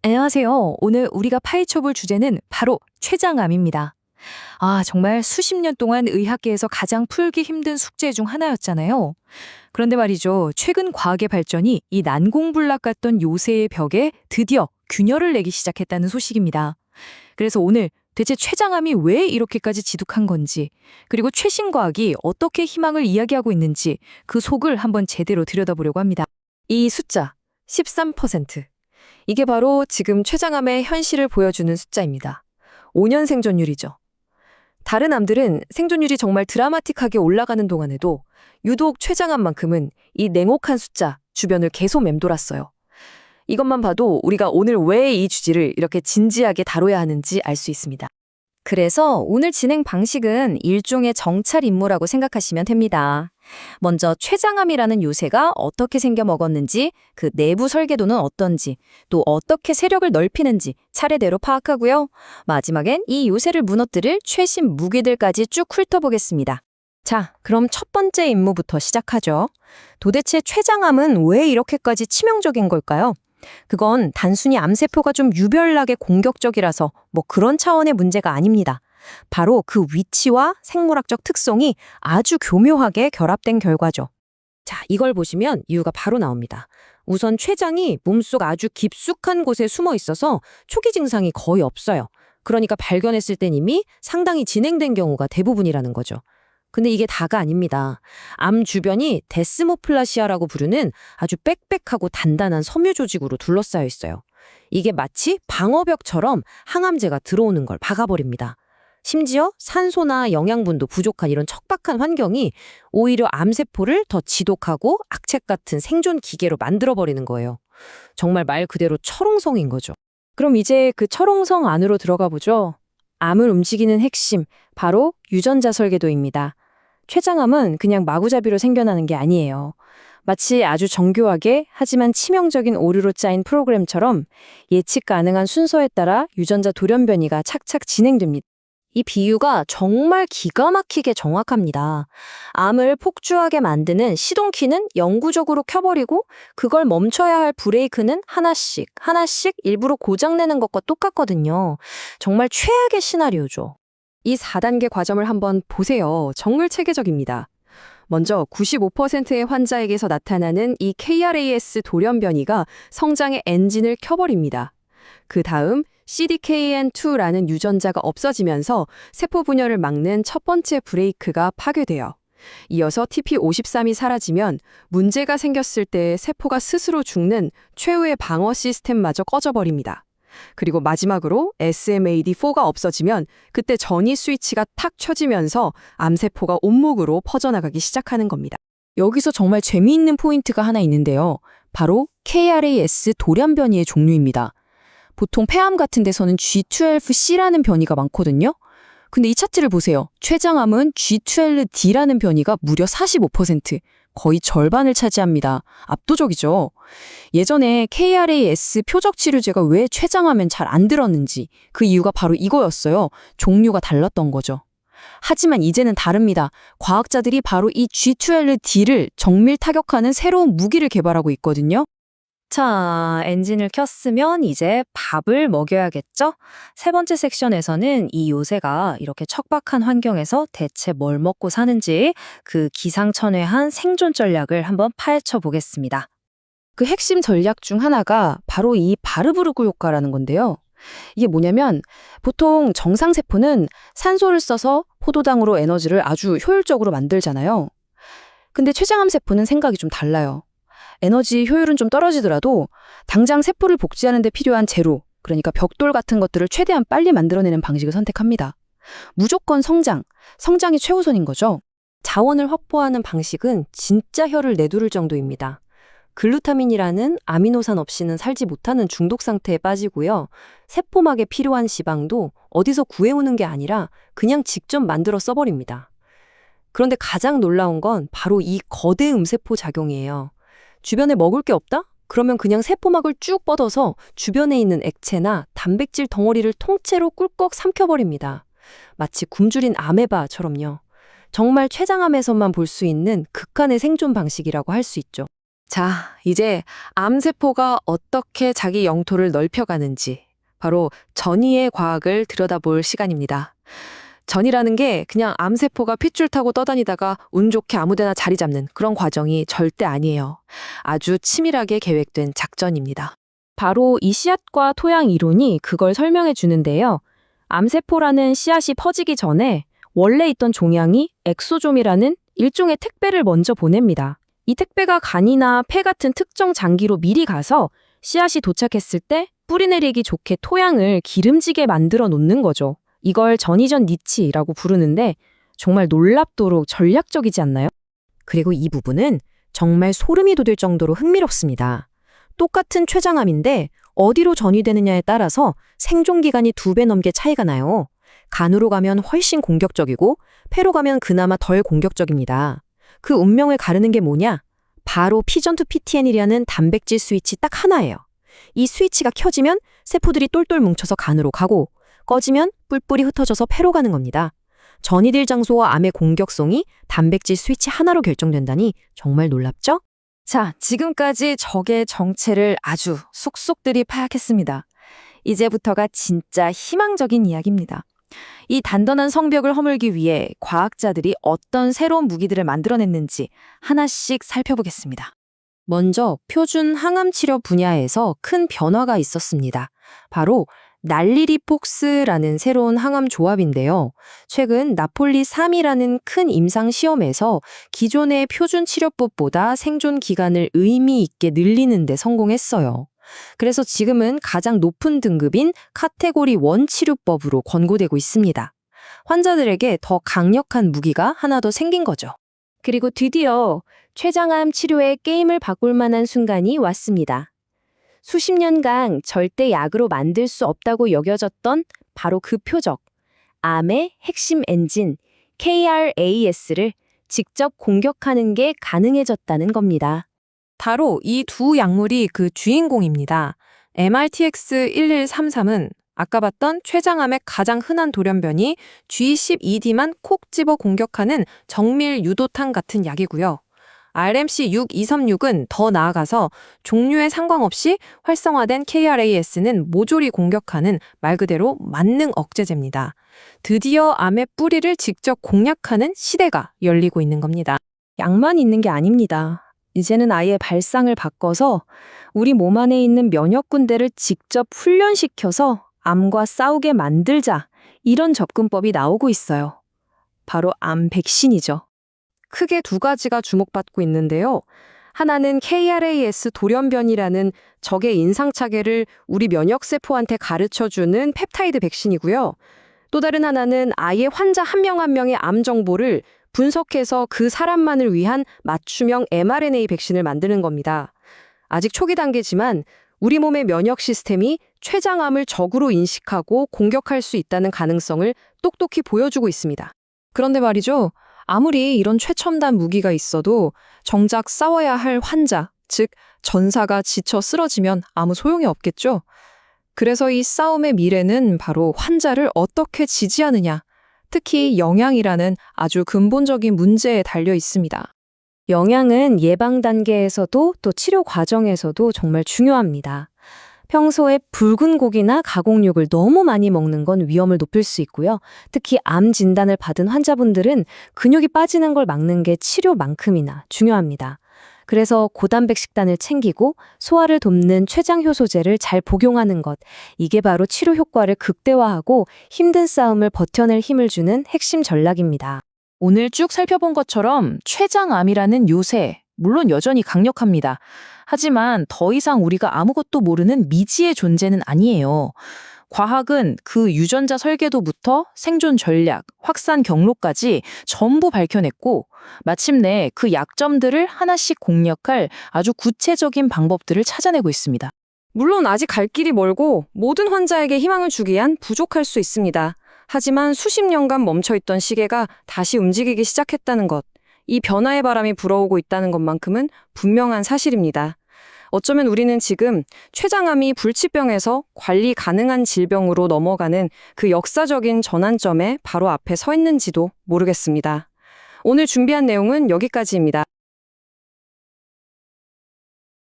안녕하세요. 오늘 우리가 파헤쳐볼 주제는 바로 췌장암입니다. 정말 수십 년 동안 의학계에서 가장 풀기 힘든 숙제 중 하나였잖아요. 그런데 말이죠. 최근 과학의 발전이 이 난공불락 같던 요새의 벽에 드디어 균열을 내기 시작했다는 소식입니다. 그래서 오늘 대체 췌장암이 왜 이렇게까지 지독한 건지, 그리고 최신 과학이 어떻게 희망을 이야기하고 있는지 그 속을 한번 제대로 들여다보려고 합니다. 이 숫자, 13%. 이게 바로 지금 췌장암의 현실을 보여주는 숫자입니다. 5년 생존율이죠. 다른 암들은 생존율이 정말 드라마틱하게 올라가는 동안에도 유독 췌장암만큼은 이 냉혹한 숫자 주변을 계속 맴돌았어요. 이것만 봐도 우리가 오늘 왜 이 주제를 이렇게 진지하게 다뤄야 하는지 알 수 있습니다. 그래서 오늘 진행 방식은 일종의 정찰 임무라고 생각하시면 됩니다. 먼저 췌장암이라는 요새가 어떻게 생겨 먹었는지, 그 내부 설계도는 어떤지, 또 어떻게 세력을 넓히는지 차례대로 파악하고요. 마지막엔 이 요새를 무너뜨릴 최신 무기들까지 쭉 훑어보겠습니다. 자, 그럼 첫 번째 임무부터 시작하죠. 도대체 췌장암은 왜 이렇게까지 치명적인 걸까요? 그건 단순히 암세포가 좀 유별나게 공격적이라서 뭐 그런 차원의 문제가 아닙니다. 바로 그 위치와 생물학적 특성이 아주 교묘하게 결합된 결과죠. 자, 이걸 보시면 이유가 바로 나옵니다. 우선 췌장이 몸속 아주 깊숙한 곳에 숨어 있어서 초기 증상이 거의 없어요. 그러니까 발견했을 땐 이미 상당히 진행된 경우가 대부분이라는 거죠. 근데 이게 다가 아닙니다. 암 주변이 데스모플라시아라고 부르는 아주 빽빽하고 단단한 섬유 조직으로 둘러싸여 있어요. 이게 마치 방어벽처럼 항암제가 들어오는 걸 막아버립니다. 심지어 산소나 영양분도 부족한 이런 척박한 환경이 오히려 암세포를 더 지독하고 악책 같은 생존 기계로 만들어버리는 거예요. 정말 말 그대로 철옹성인 거죠. 그럼 이제 그 철옹성 안으로 들어가 보죠. 암을 움직이는 핵심, 바로 유전자 설계도입니다. 췌장암은 그냥 마구잡이로 생겨나는 게 아니에요. 마치 아주 정교하게 하지만 치명적인 오류로 짜인 프로그램처럼 예측 가능한 순서에 따라 유전자 돌연변이가 착착 진행됩니다. 이 비유가 정말 기가 막히게 정확합니다. 암을 폭주하게 만드는 시동키는 영구적으로 켜버리고 그걸 멈춰야 할 브레이크는 하나씩 일부러 고장내는 것과 똑같거든요. 정말 최악의 시나리오죠. 이 4단계 과정을 한번 보세요. 정말 체계적입니다. 먼저 95%의 환자에게서 나타나는 이 KRAS 돌연변이가 성장의 엔진을 켜버립니다. 그 다음 CDKN2라는 유전자가 없어지면서 세포 분열을 막는 첫 번째 브레이크가 파괴돼요. 이어서 TP53이 사라지면 문제가 생겼을 때 세포가 스스로 죽는 최후의 방어 시스템마저 꺼져버립니다. 그리고 마지막으로 SMAD4가 없어지면 그때 전이 스위치가 탁 켜지면서 암세포가 온몸으로 퍼져나가기 시작하는 겁니다. 여기서 정말 재미있는 포인트가 하나 있는데요. 바로 KRAS 돌연변이의 종류입니다. 보통 폐암 같은 데서는 G12C라는 변이가 많거든요. 근데 이 차트를 보세요. 췌장암은 G12D라는 변이가 무려 45%, 거의 절반을 차지합니다. 압도적이죠. 예전에 KRAS 표적 치료제가 왜 췌장암엔 잘 안 들었는지 그 이유가 바로 이거였어요. 종류가 달랐던 거죠. 하지만 이제는 다릅니다. 과학자들이 바로 이 G12D를 정밀 타격하는 새로운 무기를 개발하고 있거든요. 자, 엔진을 켰으면 이제 밥을 먹여야겠죠? 세 번째 섹션에서는 이 요새가 이렇게 척박한 환경에서 대체 뭘 먹고 사는지 그 기상천외한 생존 전략을 한번 파헤쳐 보겠습니다. 그 핵심 전략 중 하나가 바로 이 바르부르크 효과라는 건데요. 이게 뭐냐면 보통 정상세포는 산소를 써서 포도당으로 에너지를 아주 효율적으로 만들잖아요. 근데 췌장암 세포는 생각이 좀 달라요. 에너지 효율은 좀 떨어지더라도 당장 세포를 복제하는 데 필요한 재료, 그러니까 벽돌 같은 것들을 최대한 빨리 만들어내는 방식을 선택합니다. 무조건 성장이 최우선인 거죠. 자원을 확보하는 방식은 진짜 혀를 내두를 정도입니다. 글루타민이라는 아미노산 없이는 살지 못하는 중독 상태에 빠지고요. 세포막에 필요한 지방도 어디서 구해오는 게 아니라 그냥 직접 만들어 써버립니다. 그런데 가장 놀라운 건 바로 이 거대 음세포 작용이에요. 주변에 먹을 게 없다? 그러면 그냥 세포막을 쭉 뻗어서 주변에 있는 액체나 단백질 덩어리를 통째로 꿀꺽 삼켜버립니다. 마치 굶주린 아메바처럼요. 정말 췌장암에서만 볼 수 있는 극한의 생존 방식이라고 할 수 있죠. 자, 이제 암세포가 어떻게 자기 영토를 넓혀가는지 바로 전이의 과학을 들여다볼 시간입니다. 전이라는 게 그냥 암세포가 핏줄 타고 떠다니다가 운 좋게 아무데나 자리 잡는 그런 과정이 절대 아니에요. 아주 치밀하게 계획된 작전입니다. 바로 이 씨앗과 토양 이론이 그걸 설명해 주는데요. 암세포라는 씨앗이 퍼지기 전에 원래 있던 종양이 엑소좀이라는 일종의 택배를 먼저 보냅니다. 이 택배가 간이나 폐 같은 특정 장기로 미리 가서 씨앗이 도착했을 때 뿌리내리기 좋게 토양을 기름지게 만들어 놓는 거죠. 이걸 전이전 니치라고 부르는데 정말 놀랍도록 전략적이지 않나요? 그리고 이 부분은 정말 소름이 돋을 정도로 흥미롭습니다. 똑같은 췌장암인데 어디로 전이되느냐에 따라서 생존 기간이 2배 넘게 차이가 나요. 간으로 가면 훨씬 공격적이고 폐로 가면 그나마 덜 공격적입니다. 그 운명을 가르는 게 뭐냐? 바로 P-전투-PTN이라는 단백질 스위치 딱 하나예요. 이 스위치가 켜지면 세포들이 똘똘 뭉쳐서 간으로 가고 꺼지면 뿔뿔이 흩어져서 폐로 가는 겁니다. 전이될 장소와 암의 공격성이 단백질 스위치 하나로 결정된다니 정말 놀랍죠? 자, 지금까지 적의 정체를 아주 속속들이 파악했습니다. 이제부터가 진짜 희망적인 이야기입니다. 이 단단한 성벽을 허물기 위해 과학자들이 어떤 새로운 무기들을 만들어냈는지 하나씩 살펴보겠습니다. 먼저 표준 항암 치료 분야에서 큰 변화가 있었습니다. 바로 날리리폭스라는 새로운 항암 조합인데요. 최근 나폴리 3이라는 큰 임상 시험에서 기존의 표준 치료법보다 생존 기간을 의미 있게 늘리는 데 성공했어요. 그래서 지금은 가장 높은 등급인 카테고리 1 치료법으로 권고되고 있습니다. 환자들에게 더 강력한 무기가 하나 더 생긴 거죠. 그리고 드디어 췌장암 치료의 게임을 바꿀 만한 순간이 왔습니다. 수십 년간 절대 약으로 만들 수 없다고 여겨졌던 바로 그 표적, 암의 핵심 엔진 KRAS를 직접 공격하는 게 가능해졌다는 겁니다. 바로 이 두 약물이 그 주인공입니다. MRTX1133은 아까 봤던 췌장암의 가장 흔한 돌연변이 G12D만 콕 집어 공격하는 정밀 유도탄 같은 약이고요. RMC6236은 더 나아가서 종류에 상관없이 활성화된 KRAS는 모조리 공격하는 말 그대로 만능 억제제입니다. 드디어 암의 뿌리를 직접 공략하는 시대가 열리고 있는 겁니다. 약만 있는 게 아닙니다. 이제는 아예 발상을 바꿔서 우리 몸 안에 있는 면역군대를 직접 훈련시켜서 암과 싸우게 만들자, 이런 접근법이 나오고 있어요. 바로 암 백신이죠. 크게 두 가지가 주목받고 있는데요. 하나는 KRAS 돌연변이라는 적의 인상차게를 우리 면역세포한테 가르쳐주는 펩타이드 백신이고요. 또 다른 하나는 아예 환자 한 명 한 명의 암 정보를 분석해서 그 사람만을 위한 맞춤형 mRNA 백신을 만드는 겁니다. 아직 초기 단계지만 우리 몸의 면역 시스템이 췌장암을 적으로 인식하고 공격할 수 있다는 가능성을 똑똑히 보여주고 있습니다. 그런데 말이죠. 아무리 이런 최첨단 무기가 있어도 정작 싸워야 할 환자, 즉 전사가 지쳐 쓰러지면 아무 소용이 없겠죠. 그래서 이 싸움의 미래는 바로 환자를 어떻게 지지하느냐, 특히 영양이라는 아주 근본적인 문제에 달려 있습니다. 영양은 예방 단계에서도 또 치료 과정에서도 정말 중요합니다. 평소에 붉은 고기나 가공육을 너무 많이 먹는 건 위험을 높일 수 있고요. 특히 암 진단을 받은 환자분들은 근육이 빠지는 걸 막는 게 치료만큼이나 중요합니다. 그래서 고단백 식단을 챙기고 소화를 돕는 췌장 효소제를 잘 복용하는 것, 이게 바로 치료 효과를 극대화하고 힘든 싸움을 버텨낼 힘을 주는 핵심 전략입니다. 오늘 쭉 살펴본 것처럼 췌장암이라는 요새, 물론 여전히 강력합니다. 하지만 더 이상 우리가 아무것도 모르는 미지의 존재는 아니에요. 과학은 그 유전자 설계도부터 생존 전략, 확산 경로까지 전부 밝혀냈고 마침내 그 약점들을 하나씩 공략할 아주 구체적인 방법들을 찾아내고 있습니다. 물론 아직 갈 길이 멀고 모든 환자에게 희망을 주기 위한 부족할 수 있습니다. 하지만 수십 년간 멈춰있던 시계가 다시 움직이기 시작했다는 것, 이 변화의 바람이 불어오고 있다는 것만큼은 분명한 사실입니다. 어쩌면 우리는 지금 췌장암이 불치병에서 관리 가능한 질병으로 넘어가는 그 역사적인 전환점에 바로 앞에 서 있는지도 모르겠습니다. 오늘 준비한 내용은 여기까지입니다.